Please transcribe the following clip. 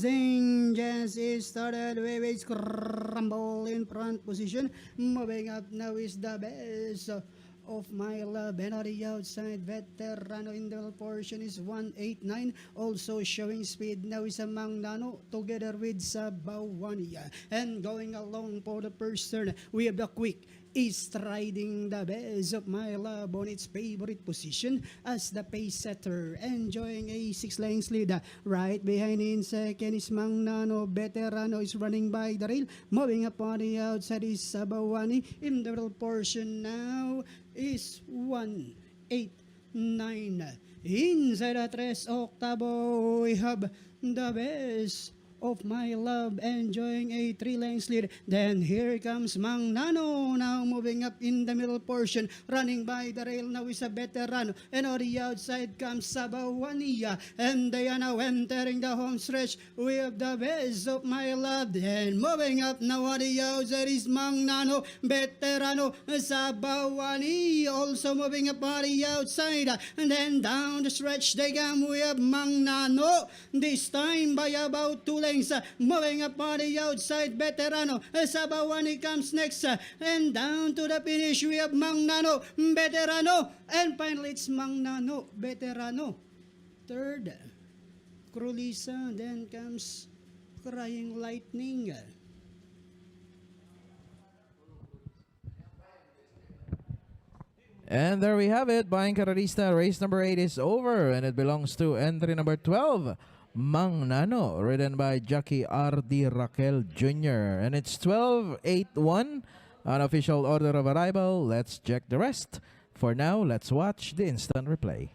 racing just started with a scramble in front position. Moving up now is the best of my love, and on the outside Veterano in the middle portion is 189, also showing speed now is Mang Nano together with Sabawania, and going along for the first turn we have the Quick is striding the best of my love on its favorite position as the pace setter, enjoying a 6 lengths lead. Right behind in second is Mang Nano. Veterano is running by the rail. Moving up on the outside is Sabawani. In the middle portion now is 189. Inside the tres octavo we have the best of my love, enjoying a 3 lengths lead. Then here comes Mang Nano, now moving up in the middle portion, running by the rail now is a Veterano, and on the outside comes Sabawania, and they are now entering the home stretch. We have the best of my love, and moving up now on the outside is Mang Nano, Veterano, Sabawani also moving up on the outside, and then down the stretch they come. We have Mang Nano, this time by about 2 lengths. Moving up on the outside, Veterano, Sabawani comes next, and down to the finish we have Mang Nano, Veterano, and finally it's Mang Nano, Veterano. Third, Crulisa, then comes Crying Lightning. And there we have it. Buying Carrerista, race number 8 is over, and it belongs to entry number 12. Mang Nano, ridden by Jockey R.D. Raquel Jr. And it's 12-8-1, unofficial order of arrival. Let's check the rest. For now, let's watch the instant replay.